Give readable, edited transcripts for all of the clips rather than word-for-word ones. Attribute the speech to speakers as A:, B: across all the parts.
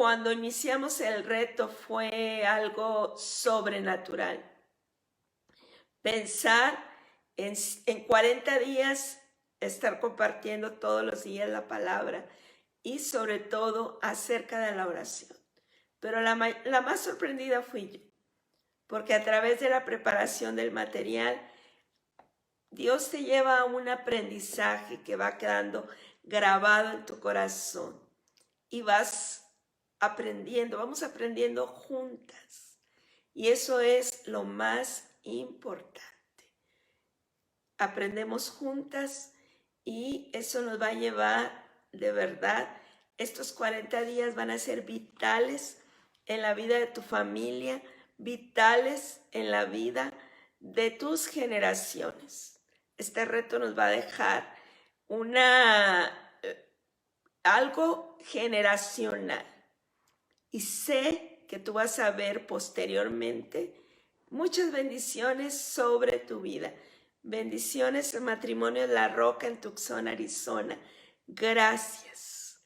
A: cuando iniciamos el reto fue algo sobrenatural. Pensar en 40 días, estar compartiendo todos los días la palabra y sobre todo acerca de la oración. Pero la más sorprendida fui yo, porque a través de la preparación del material, Dios te lleva a un aprendizaje que va quedando grabado en tu corazón y vas aprendiendo, vamos aprendiendo juntas. Y eso es lo más importante. Aprendemos juntas y eso nos va a llevar, de verdad, estos 40 días van a ser vitales en la vida de tu familia, vitales en la vida de tus generaciones. Este reto nos va a dejar algo generacional. Y sé que tú vas a ver posteriormente muchas bendiciones sobre tu vida. Bendiciones, el matrimonio de La Roca en Tucson, Arizona. Gracias.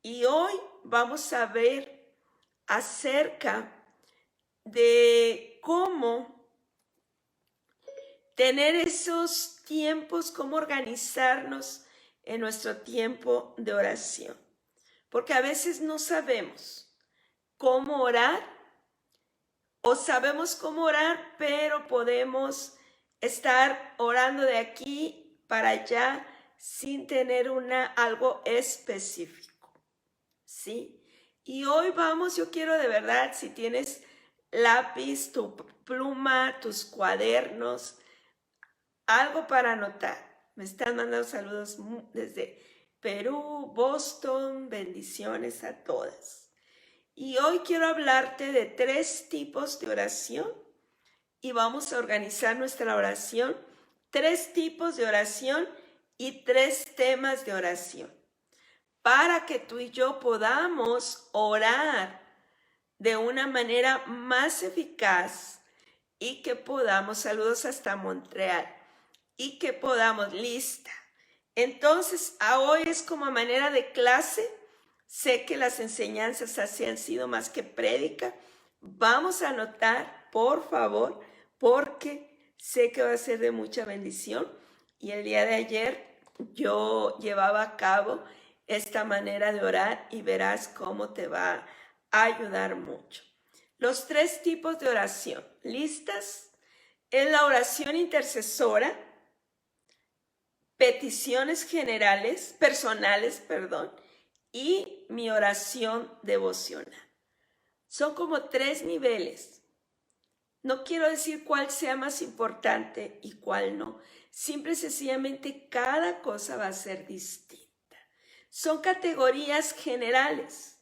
A: Y hoy vamos a ver acerca de cómo tener esos tiempos, cómo organizarnos en nuestro tiempo de oración. Porque a veces no sabemos cómo orar o sabemos cómo orar, pero podemos estar orando de aquí para allá sin tener algo específico, ¿sí? Y hoy yo quiero de verdad, si tienes lápiz, tu pluma, tus cuadernos, algo para anotar. Me están mandando saludos desde Perú, Boston, bendiciones a todas. Y hoy quiero hablarte de 3 tipos de oración y vamos a organizar nuestra oración, 3 tipos de oración y 3 temas de oración, para que tú y yo podamos orar de una manera más eficaz y que podamos, saludos hasta Montreal, y que podamos, lista. Entonces, hoy es como manera de clase. Sé que las enseñanzas así han sido más que prédica. Vamos a anotar, por favor, porque sé que va a ser de mucha bendición. Y el día de ayer yo llevaba a cabo esta manera de orar y verás cómo te va a ayudar mucho. Los 3 tipos de oración. ¿Listas? Es la oración intercesora, peticiones personales, y mi oración devocional. Son como 3 niveles. No quiero decir cuál sea más importante y cuál no. Simple y sencillamente cada cosa va a ser distinta. Son categorías generales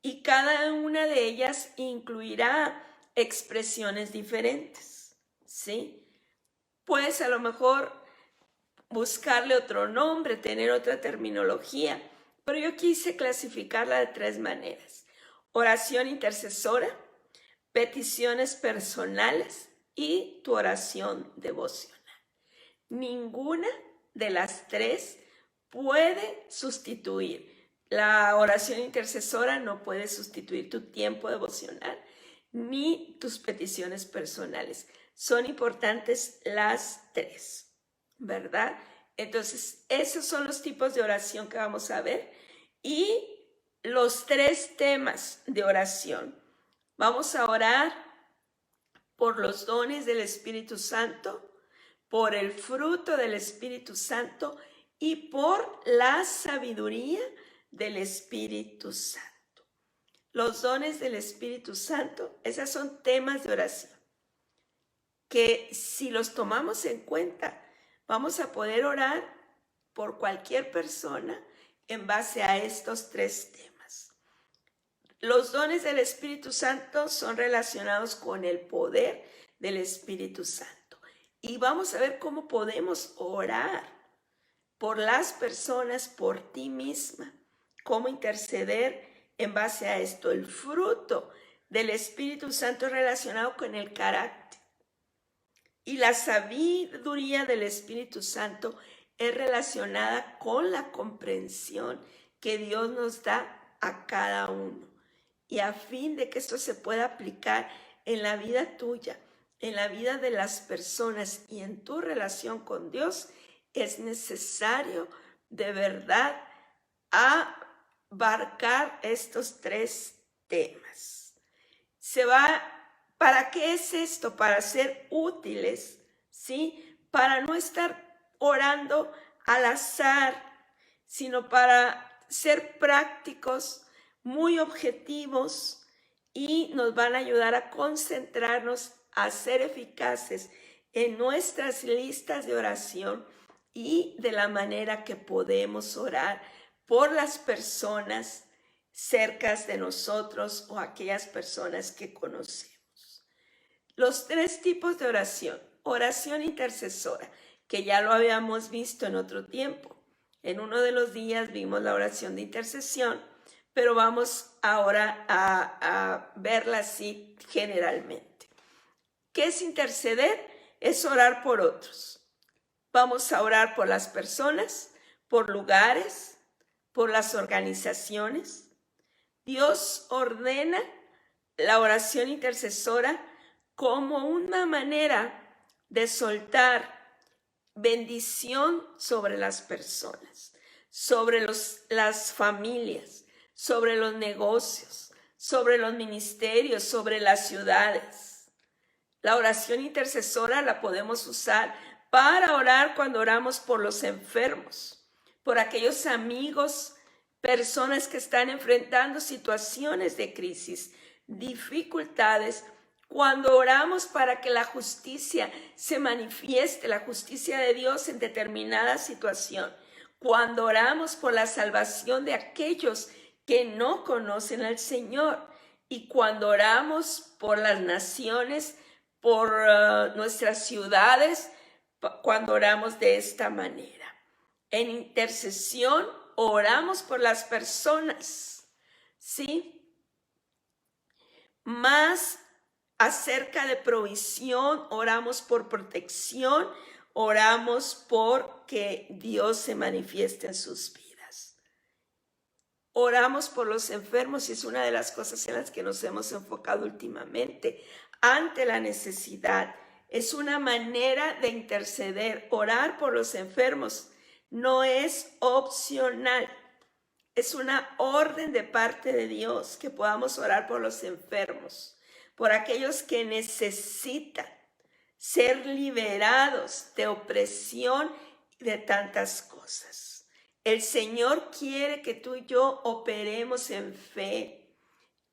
A: y cada una de ellas incluirá expresiones diferentes, ¿sí? Puedes a lo mejor buscarle otro nombre, tener otra terminología, pero yo quise clasificarla de 3 maneras. Oración intercesora, peticiones personales y tu oración devocional. Ninguna de las 3 puede sustituir. La oración intercesora no puede sustituir tu tiempo devocional ni tus peticiones personales. Son importantes las 3. ¿Verdad? Entonces, esos son los tipos de oración que vamos a ver y los 3 temas de oración. Vamos a orar por los dones del Espíritu Santo, por el fruto del Espíritu Santo y por la sabiduría del Espíritu Santo. Los dones del Espíritu Santo, esos son temas de oración que si los tomamos en cuenta, vamos a poder orar por cualquier persona en base a estos 3 temas. Los dones del Espíritu Santo son relacionados con el poder del Espíritu Santo. Y vamos a ver cómo podemos orar por las personas, por ti misma, cómo interceder en base a esto. El fruto del Espíritu Santo es relacionado con el carácter. Y la sabiduría del Espíritu Santo es relacionada con la comprensión que Dios nos da a cada uno. Y a fin de que esto se pueda aplicar en la vida tuya, en la vida de las personas y en tu relación con Dios, es necesario de verdad abarcar estos 3 temas. ¿Para qué es esto? Para ser útiles, ¿sí? Para no estar orando al azar, sino para ser prácticos, muy objetivos, y nos van a ayudar a concentrarnos, a ser eficaces en nuestras listas de oración y de la manera que podemos orar por las personas cerca de nosotros o aquellas personas que conocemos. Los 3 tipos de oración. Oración intercesora, que ya lo habíamos visto en otro tiempo. En uno de los días vimos la oración de intercesión, pero vamos ahora a verla así generalmente. ¿Qué es interceder? Es orar por otros. Vamos a orar por las personas, por lugares, por las organizaciones. Dios ordena la oración intercesora como una manera de soltar bendición sobre las personas, sobre las familias, sobre los negocios, sobre los ministerios, sobre las ciudades. La oración intercesora la podemos usar para orar cuando oramos por los enfermos, por aquellos amigos, personas que están enfrentando situaciones de crisis, dificultades, cuando oramos para que la justicia se manifieste, la justicia de Dios en determinada situación, cuando oramos por la salvación de aquellos que no conocen al Señor, y cuando oramos por las naciones, por nuestras ciudades, cuando oramos de esta manera. En intercesión oramos por las personas, ¿sí? Más acerca de provisión, oramos por protección, oramos por que Dios se manifieste en sus vidas. Oramos por los enfermos y es una de las cosas en las que nos hemos enfocado últimamente. Ante la necesidad, es una manera de interceder. Orar por los enfermos no es opcional. Es una orden de parte de Dios que podamos orar por los enfermos, por aquellos que necesitan ser liberados de opresión y de tantas cosas. El Señor quiere que tú y yo operemos en fe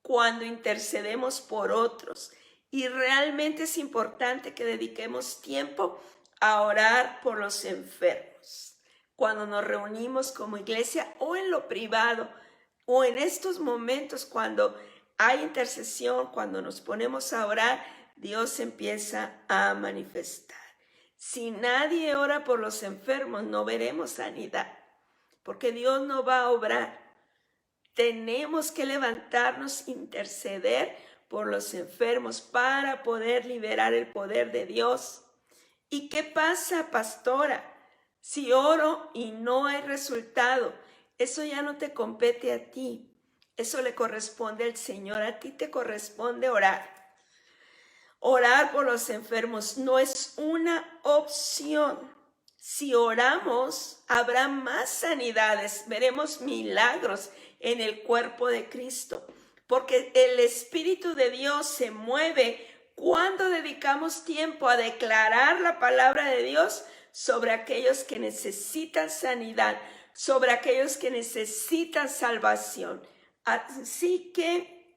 A: cuando intercedemos por otros, y realmente es importante que dediquemos tiempo a orar por los enfermos. Cuando nos reunimos como iglesia o en lo privado o en estos momentos cuando hay intercesión, cuando nos ponemos a orar, Dios empieza a manifestar. Si nadie ora por los enfermos, no veremos sanidad, porque Dios no va a obrar. Tenemos que levantarnos, interceder por los enfermos para poder liberar el poder de Dios. ¿Y qué pasa, pastora? Si oro y no hay resultado, eso ya no te compete a ti. Eso le corresponde al Señor. A ti te corresponde orar. Orar por los enfermos no es una opción. Si oramos, habrá más sanidades. Veremos milagros en el cuerpo de Cristo. Porque el Espíritu de Dios se mueve cuando dedicamos tiempo a declarar la palabra de Dios sobre aquellos que necesitan sanidad, sobre aquellos que necesitan salvación. Así que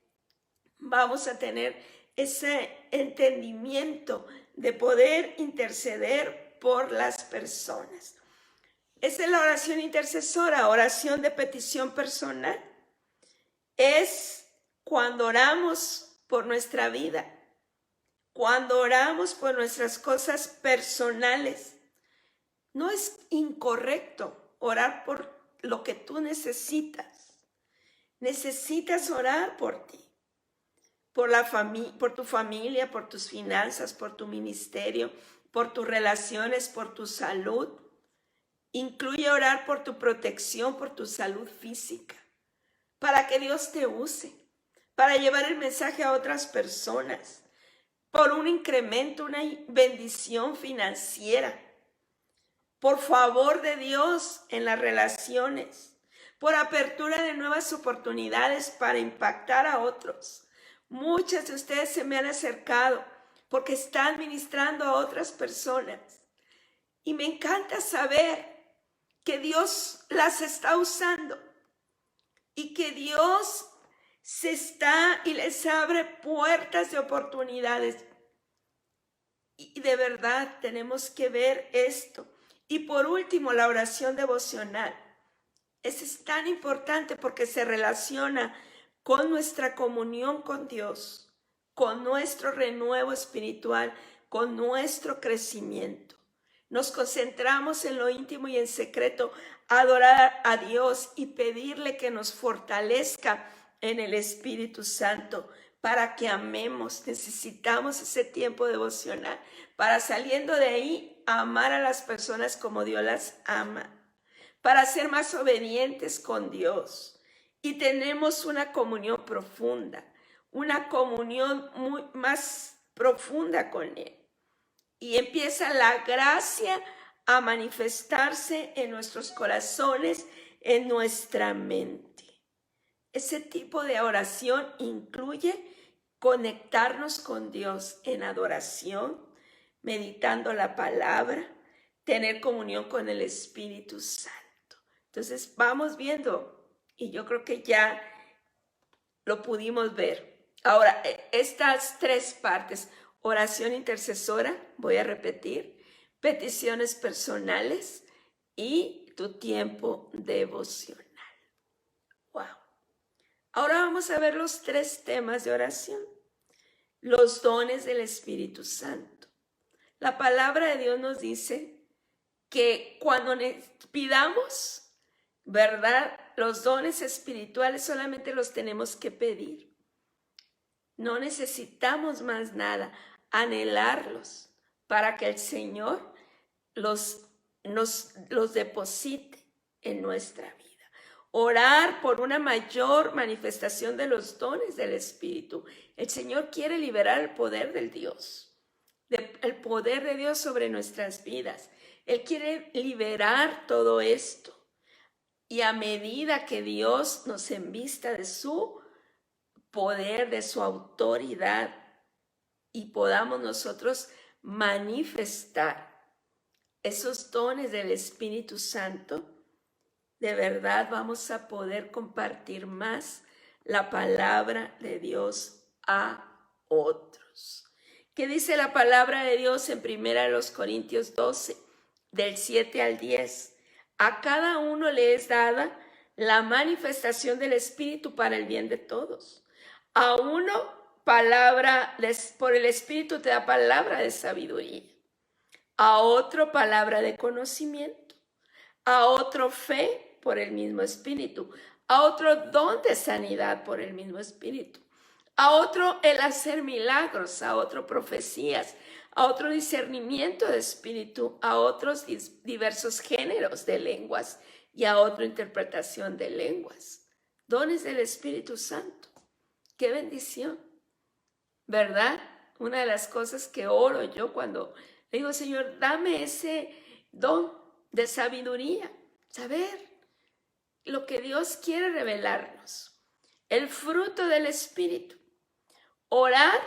A: vamos a tener ese entendimiento de poder interceder por las personas. Esa es la oración intercesora, oración de petición personal. Es cuando oramos por nuestra vida, cuando oramos por nuestras cosas personales. No es incorrecto orar por lo que tú necesitas. Necesitas orar por ti, por tu familia, por tus finanzas, por tu ministerio, por tus relaciones, por tu salud. Incluye orar por tu protección, por tu salud física, para que Dios te use, para llevar el mensaje a otras personas, por un incremento, una bendición financiera, por favor de Dios en las relaciones, por apertura de nuevas oportunidades para impactar a otros. Muchas de ustedes se me han acercado porque están ministrando a otras personas. Y me encanta saber que Dios las está usando y que Dios se está y les abre puertas de oportunidades. Y de verdad tenemos que ver esto. Y por último, la oración devocional. Es tan importante porque se relaciona con nuestra comunión con Dios, con nuestro renuevo espiritual, con nuestro crecimiento. Nos concentramos en lo íntimo y en secreto, adorar a Dios y pedirle que nos fortalezca en el Espíritu Santo para que amemos. Necesitamos ese tiempo devocional para, saliendo de ahí, amar a las personas como Dios las ama, para ser más obedientes con Dios. Y tenemos una comunión profunda, una comunión más profunda con Él. Y empieza la gracia a manifestarse en nuestros corazones, en nuestra mente. Ese tipo de oración incluye conectarnos con Dios en adoración, meditando la palabra, tener comunión con el Espíritu Santo. Entonces vamos viendo, y yo creo que ya lo pudimos ver. Ahora, estas tres partes: oración intercesora, voy a repetir, peticiones personales y tu tiempo devocional. Wow. Ahora vamos a ver los tres temas de oración. Los dones del Espíritu Santo. La palabra de Dios nos dice que cuando pidamos, ¿verdad?, los dones espirituales solamente los tenemos que pedir. No necesitamos más nada, anhelarlos para que el Señor los deposite en nuestra vida. Orar por una mayor manifestación de los dones del Espíritu. El Señor quiere liberar el poder del Dios, el poder de Dios sobre nuestras vidas. Él quiere liberar todo esto. Y a medida que Dios nos envista de su poder, de su autoridad, y podamos nosotros manifestar esos dones del Espíritu Santo, de verdad vamos a poder compartir más la palabra de Dios a otros. ¿Qué dice la palabra de Dios en 1 Corintios 12, del 7 al 10? A cada uno le es dada la manifestación del Espíritu para el bien de todos. A uno por el Espíritu te da palabra de sabiduría, a otro palabra de conocimiento, a otro fe por el mismo Espíritu, a otro don de sanidad por el mismo Espíritu, a otro el hacer milagros, a otro profecías, a otro discernimiento de espíritu, a otros diversos géneros de lenguas y a otro interpretación de lenguas. Dones del Espíritu Santo. ¡Qué bendición! ¿Verdad? Una de las cosas que oro yo cuando le digo, Señor, dame ese don de sabiduría, saber lo que Dios quiere revelarnos. El fruto del Espíritu. Orar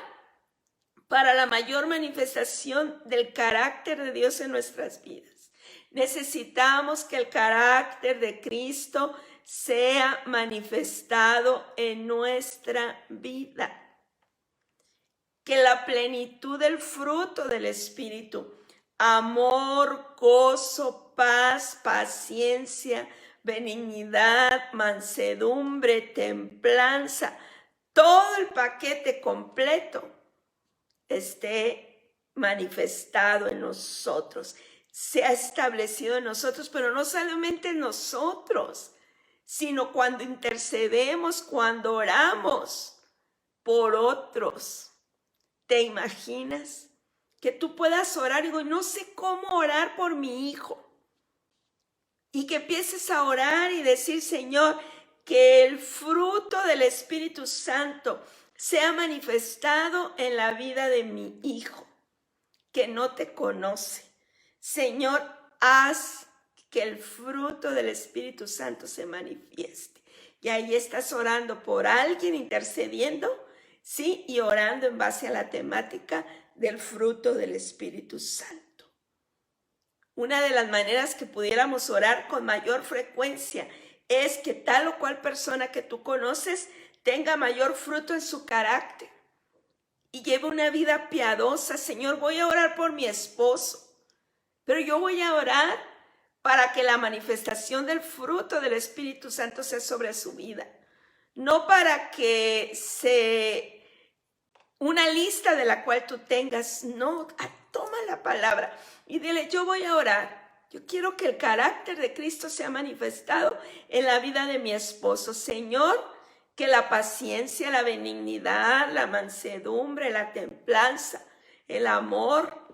A: para la mayor manifestación del carácter de Dios en nuestras vidas. Necesitamos que el carácter de Cristo sea manifestado en nuestra vida. Que la plenitud del fruto del Espíritu, amor, gozo, paz, paciencia, benignidad, mansedumbre, templanza, todo el paquete completo esté manifestado en nosotros, se ha establecido en nosotros, pero no solamente en nosotros, sino cuando intercedemos, cuando oramos por otros. ¿Te imaginas que tú puedas orar? Digo, no sé cómo orar por mi hijo. Y que empieces a orar y decir, Señor, que el fruto del Espíritu Santo sea manifestado en la vida de mi hijo que no te conoce. Señor, haz que el fruto del Espíritu Santo se manifieste. Y ahí estás orando por alguien, intercediendo, ¿sí? Y orando en base a la temática del fruto del Espíritu Santo. Una de las maneras que pudiéramos orar con mayor frecuencia es que tal o cual persona que tú conoces tenga mayor fruto en su carácter y lleve una vida piadosa. Señor, voy a orar por mi esposo, pero yo voy a orar para que la manifestación del fruto del Espíritu Santo sea sobre su vida. No para que una lista de la cual tú tengas. No, toma la palabra y dile, yo voy a orar. Yo quiero que el carácter de Cristo sea manifestado en la vida de mi esposo. Señor, que la paciencia, la benignidad, la mansedumbre, la templanza, el amor,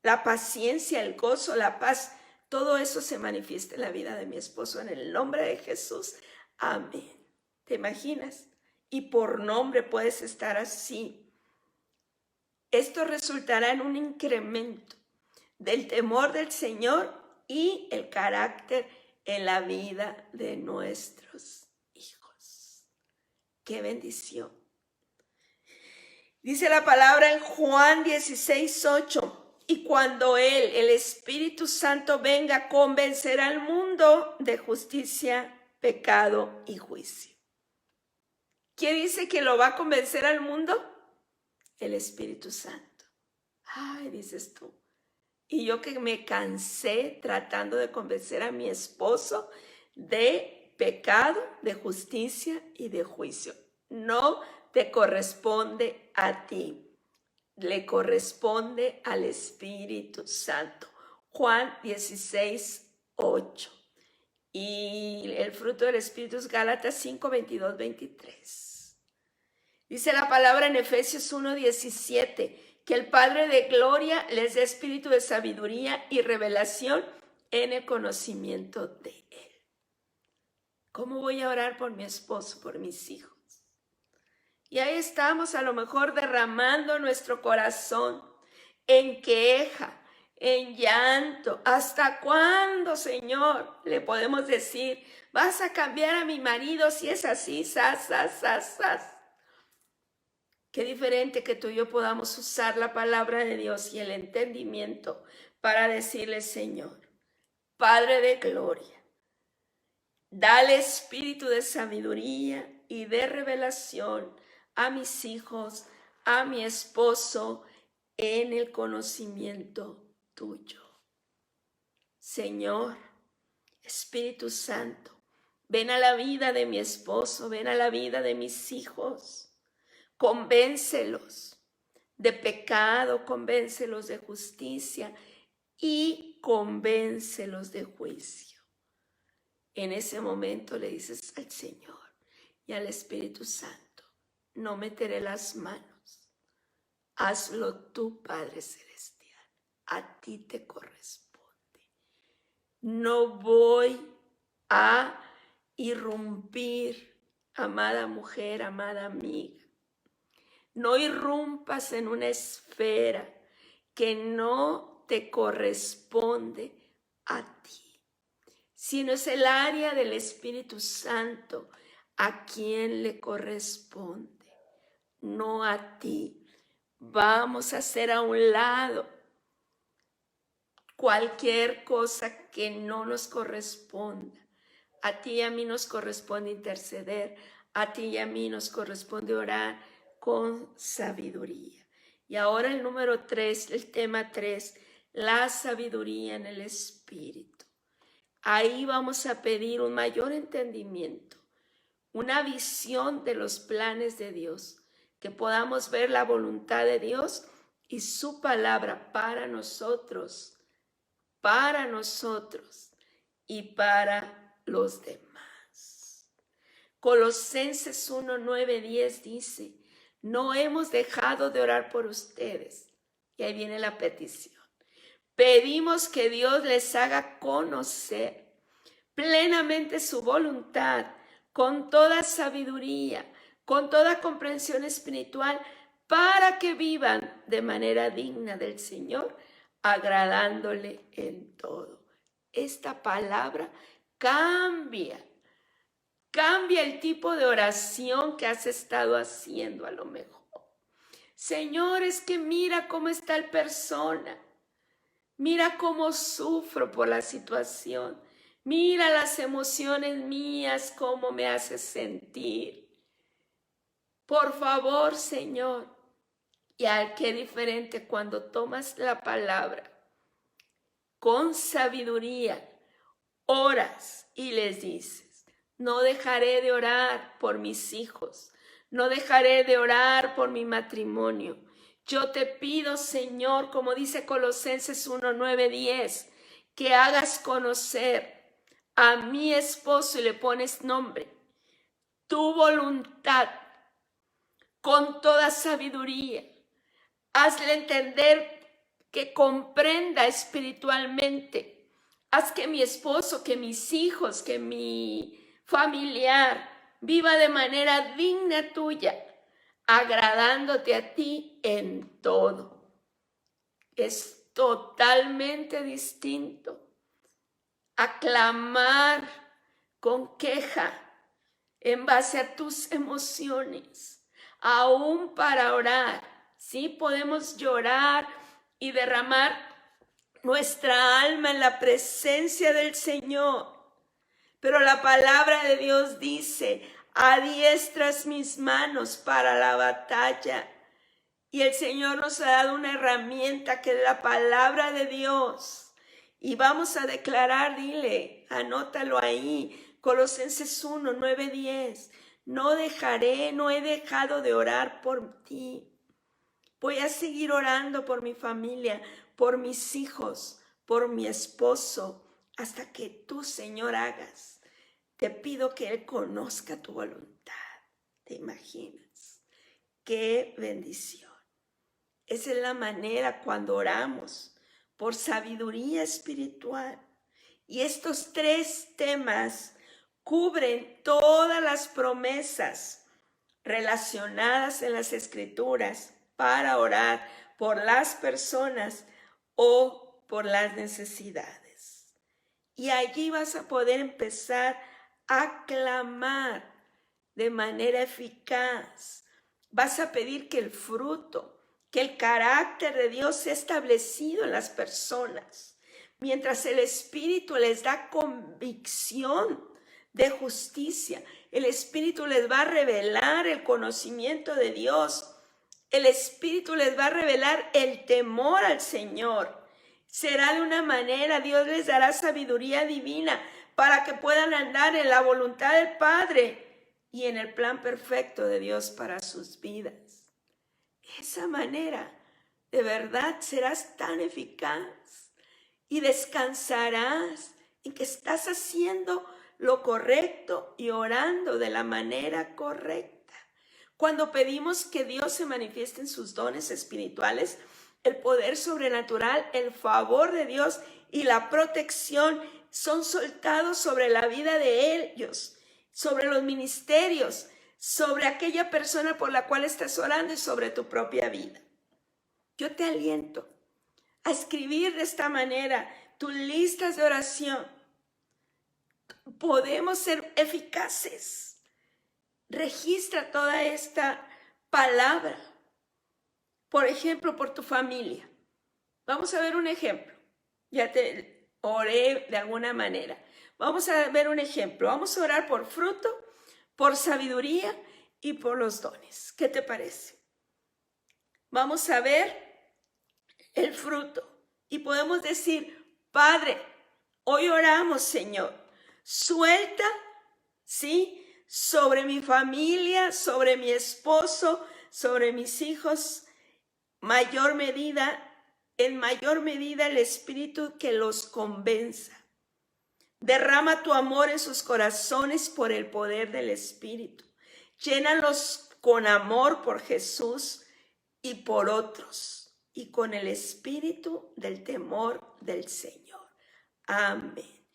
A: la paciencia, el gozo, la paz, todo eso se manifiesta en la vida de mi esposo en el nombre de Jesús. Amén. ¿Te imaginas? Y por nombre puedes estar así. Esto resultará en un incremento del temor del Señor y el carácter en la vida de nuestros hijos. ¡Qué bendición! Dice la palabra en Juan 16:8. Y cuando Él, el Espíritu Santo, venga, convencerá al mundo de justicia, pecado y juicio. ¿Quién dice que lo va a convencer al mundo? El Espíritu Santo. Ay, dices tú. Y yo que me cansé tratando de convencer a mi esposo de pecado, de justicia y de juicio. No te corresponde a ti. Le corresponde al Espíritu Santo. Juan 16:8. Y el fruto del Espíritu es Gálatas 5:22, 23. Dice la palabra en Efesios 1:17, que el Padre de gloria les dé espíritu de sabiduría y revelación en el conocimiento de Él. ¿Cómo voy a orar por mi esposo, por mis hijos? Y ahí estamos a lo mejor derramando nuestro corazón en queja, en llanto. ¿Hasta cuándo, Señor? Le podemos decir, vas a cambiar a mi marido si es así, sas. Qué diferente que tú y yo podamos usar la palabra de Dios y el entendimiento para decirle, Señor, Padre de gloria, dale espíritu de sabiduría y de revelación a mis hijos, a mi esposo, en el conocimiento tuyo. Señor, Espíritu Santo, ven a la vida de mi esposo, ven a la vida de mis hijos. Convéncelos de pecado, convéncelos de justicia y convéncelos de juicio. En ese momento le dices al Señor y al Espíritu Santo, no meteré las manos. Hazlo tú, Padre Celestial. A ti te corresponde. No voy a irrumpir, amada mujer, amada amiga. No irrumpas en una esfera que no te corresponde a ti, sino es el área del Espíritu Santo a quien le corresponde, no a ti. Vamos a hacer a un lado cualquier cosa que no nos corresponda. A ti y a mí nos corresponde interceder, a ti y a mí nos corresponde orar con sabiduría. Y ahora el número 3, el tema 3, la sabiduría en el Espíritu. Ahí vamos a pedir un mayor entendimiento, una visión de los planes de Dios, que podamos ver la voluntad de Dios y su palabra para nosotros y para los demás. Colosenses 1, 9, 10 dice, no hemos dejado de orar por ustedes. Y ahí viene la petición. Pedimos que Dios les haga conocer plenamente su voluntad con toda sabiduría, con toda comprensión espiritual, para que vivan de manera digna del Señor, agradándole en todo. Esta palabra cambia el tipo de oración que has estado haciendo a lo mejor. Señor, es que mira cómo está la persona, mira cómo sufro por la situación, mira las emociones mías, cómo me hace sentir. Por favor, Señor. Y qué diferente cuando tomas la palabra con sabiduría, oras y les dices: no dejaré de orar por mis hijos, no dejaré de orar por mi matrimonio. Yo te pido, Señor, como dice Colosenses 1, 9, 10, que hagas conocer a mi esposo, y le pones nombre, tu voluntad con toda sabiduría. Hazle entender que comprenda espiritualmente. Haz que mi esposo, que mis hijos, que mi familiar viva de manera digna tuya, agradándote a ti en todo. Es totalmente distinto a clamar con queja en base a tus emociones, aún para orar. Sí, podemos llorar y derramar nuestra alma en la presencia del Señor. Pero la palabra de Dios dice: adiestras mis manos para la batalla. Y el Señor nos ha dado una herramienta que es la palabra de Dios. Y vamos a declarar, dile, anótalo ahí, Colosenses 1, 9, 10. No he dejado de orar por ti. Voy a seguir orando por mi familia, por mis hijos, por mi esposo, hasta que tú, Señor, hagas. Te pido que Él conozca tu voluntad. ¿Te imaginas? ¡Qué bendición! Esa es la manera cuando oramos por sabiduría espiritual. Y estos tres temas cubren todas las promesas relacionadas en las Escrituras para orar por las personas o por las necesidades. Y allí vas a poder empezar a clamar de manera eficaz. Vas a pedir que el fruto, que el carácter de Dios sea establecido en las personas, mientras el Espíritu les da convicción de justicia. El Espíritu les va a revelar el conocimiento de Dios. El Espíritu les va a revelar el temor al Señor. Será de una manera, Dios les dará sabiduría divina para que puedan andar en la voluntad del Padre y en el plan perfecto de Dios para sus vidas. De esa manera, de verdad, serás tan eficaz y descansarás en que estás haciendo lo correcto y orando de la manera correcta. Cuando pedimos que Dios se manifieste en sus dones espirituales, el poder sobrenatural, el favor de Dios y la protección son soltados sobre la vida de ellos, sobre los ministerios, sobre aquella persona por la cual estás orando y sobre tu propia vida. Yo te aliento a escribir de esta manera tus listas de oración. Podemos ser eficaces. Registra toda esta palabra. Por ejemplo, por tu familia. Vamos a ver un ejemplo. Ya te oré de alguna manera. Vamos a ver un ejemplo. Vamos a orar por fruto, por sabiduría y por los dones. ¿Qué te parece? Vamos a ver el fruto. Y podemos decir: Padre, hoy oramos, Señor. Suelta, ¿sí?, sobre mi familia, sobre mi esposo, sobre mis hijos, en mayor medida el Espíritu que los convenza. Derrama tu amor en sus corazones por el poder del Espíritu. Llénalos con amor por Jesús y por otros, y con el espíritu del temor del Señor. Amén.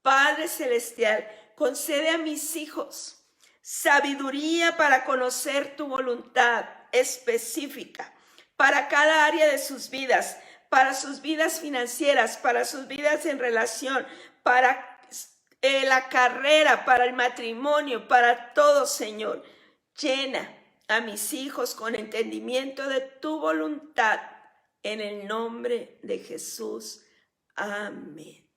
A: Padre Celestial, concede a mis hijos sabiduría para conocer tu voluntad específica para cada área de sus vidas, para sus vidas financieras, para sus vidas en relación, para la carrera, para el matrimonio, para todo, Señor. Llena a mis hijos con entendimiento de tu voluntad, en el nombre de Jesús. Amén.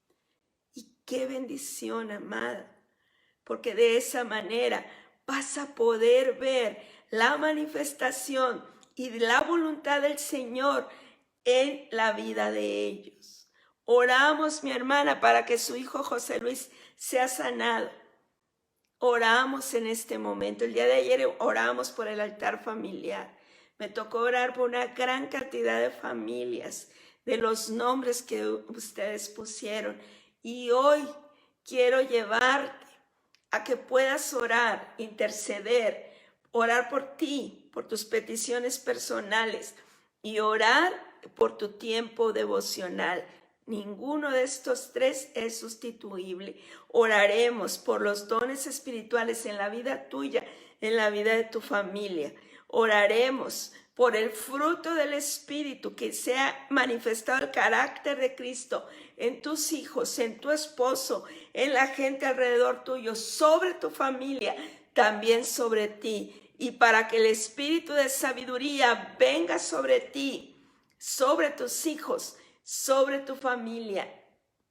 A: Y qué bendición, amada, porque de esa manera vas a poder ver la manifestación y la voluntad del Señor en la vida de ellos. Oramos, mi hermana, para que su hijo José Luis sea sanado. Oramos en este momento. El día de ayer oramos por el altar familiar. Me tocó orar por una gran cantidad de familias, de los nombres que ustedes pusieron. Y hoy quiero llevarte a que puedas orar, interceder, orar por ti, por tus peticiones personales y orar por tu tiempo devocional. Ninguno de estos tres es sustituible. Oraremos por los dones espirituales en la vida tuya, en la vida de tu familia. Oraremos por el fruto del Espíritu, que sea manifestado el carácter de Cristo en tus hijos, en tu esposo, en la gente alrededor tuyo, sobre tu familia, también sobre ti. Y para que el espíritu de sabiduría venga sobre ti, sobre tus hijos, sobre tu familia.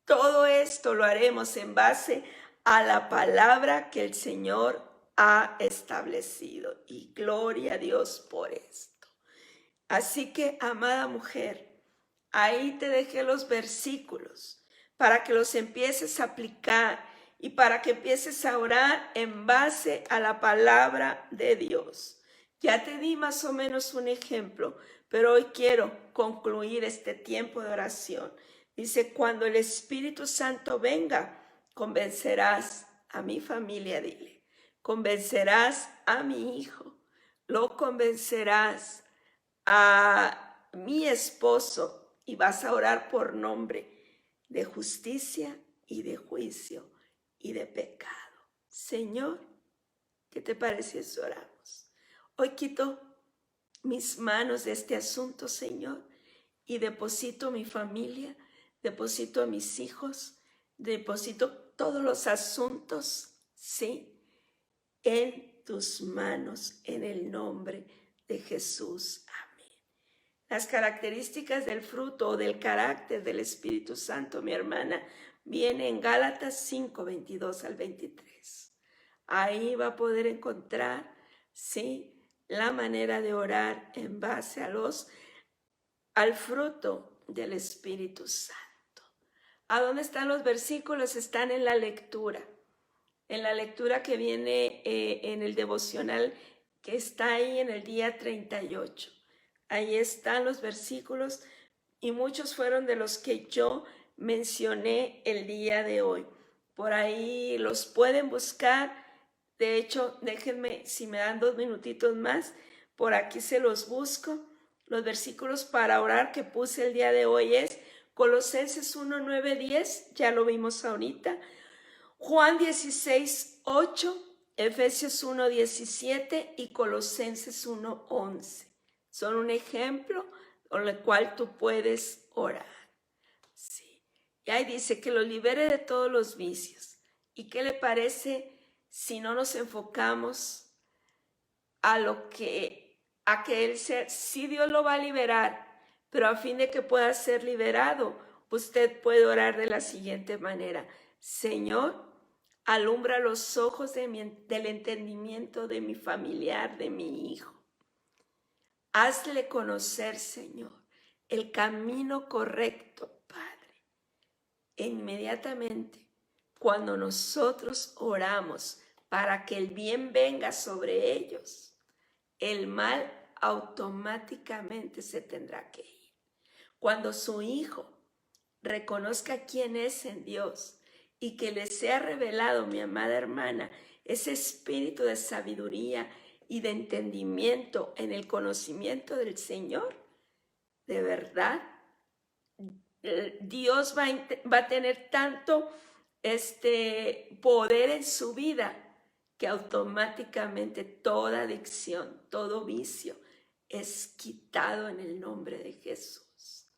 A: Todo esto lo haremos en base a la palabra que el Señor ha establecido. Y gloria a Dios por esto. Así que, amada mujer, ahí te dejé los versículos para que los empieces a aplicar y para que empieces a orar en base a la palabra de Dios. Ya te di más o menos un ejemplo, pero hoy quiero concluir este tiempo de oración. Dice, cuando el Espíritu Santo venga, convencerás a mi familia, dile, convencerás a mi hijo, lo convencerás a mi esposo y vas a orar por nombre de justicia y de juicio y de pecado. Señor, ¿qué te parece si oramos? Hoy quito mis manos de este asunto, Señor, y deposito mi familia, deposito a mis hijos, deposito todos los asuntos, sí, en tus manos, en el nombre de Jesús. Amén. Las características del fruto o del carácter del Espíritu Santo, mi hermana, viene en Gálatas 5, 22 al 23. Ahí va a poder encontrar, sí, la manera de orar en base al fruto del Espíritu Santo. ¿A dónde están los versículos? Están en la lectura que viene en el devocional que está ahí en el día 38. Ahí están los versículos y muchos fueron de los que yo mencioné el día de hoy. Por ahí los pueden buscar. De hecho, déjenme, si me dan 2 minutitos más, por aquí se los busco. Los versículos para orar que puse el día de hoy es Colosenses 1, 9, 10, ya lo vimos ahorita. Juan 16, 8, Efesios 1, 17 y Colosenses 1, 11. Son un ejemplo con el cual tú puedes orar. Sí. Y ahí dice que los libere de todos los vicios. ¿Y qué le parece si no nos enfocamos a que Él sea? Sí, Dios lo va a liberar, pero a fin de que pueda ser liberado, usted puede orar de la siguiente manera: Señor, alumbra los ojos del entendimiento de mi familiar, de mi hijo. Hazle conocer, Señor, el camino correcto, Padre. E inmediatamente, cuando nosotros oramos para que el bien venga sobre ellos, el mal automáticamente se tendrá que ir. Cuando su hijo reconozca quién es en Dios y que le sea revelado, mi amada hermana, ese espíritu de sabiduría y de entendimiento en el conocimiento del Señor, de verdad, Dios va a tener tanto poder en su vida que automáticamente toda adicción, todo vicio es quitado en el nombre de Jesús.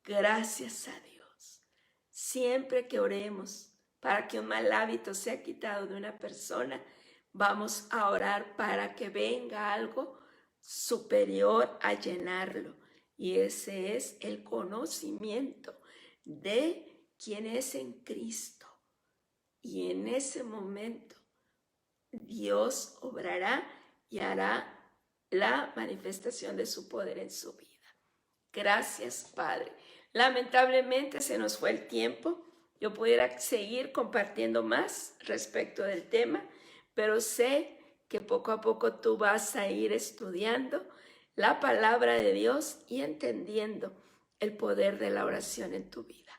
A: Gracias a Dios. Siempre que oremos para que un mal hábito sea quitado de una persona, vamos a orar para que venga algo superior a llenarlo. Y ese es el conocimiento de quién es en Cristo. Y en ese momento Dios obrará y hará la manifestación de su poder en su vida. Gracias, Padre. Lamentablemente se nos fue el tiempo. Yo pudiera seguir compartiendo más respecto del tema, pero sé que poco a poco tú vas a ir estudiando la palabra de Dios y entendiendo el poder de la oración en tu vida.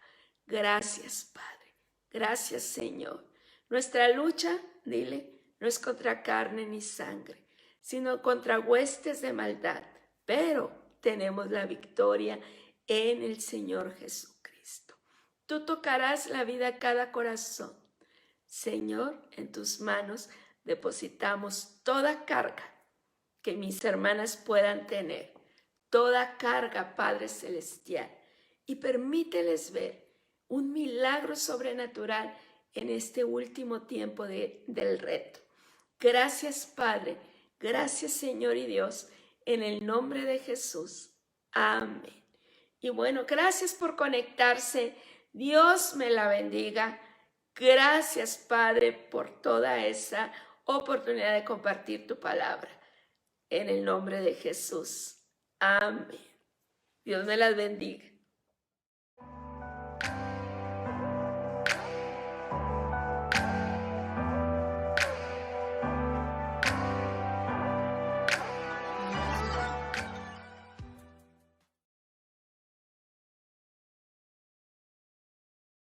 A: Gracias, Padre. Gracias, Señor. Nuestra lucha, dile, no es contra carne ni sangre, sino contra huestes de maldad, pero tenemos la victoria en el Señor Jesucristo. Tú tocarás la vida a cada corazón. Señor, en tus manos depositamos toda carga que mis hermanas puedan tener, toda carga, Padre Celestial, y permíteles ver un milagro sobrenatural en este último tiempo del reto. Gracias, Padre. Gracias, Señor y Dios, en el nombre de Jesús. Amén. Y bueno, gracias por conectarse. Dios me la bendiga. Gracias, Padre, por toda esa oportunidad de compartir tu palabra. En el nombre de Jesús. Amén. Dios me las bendiga.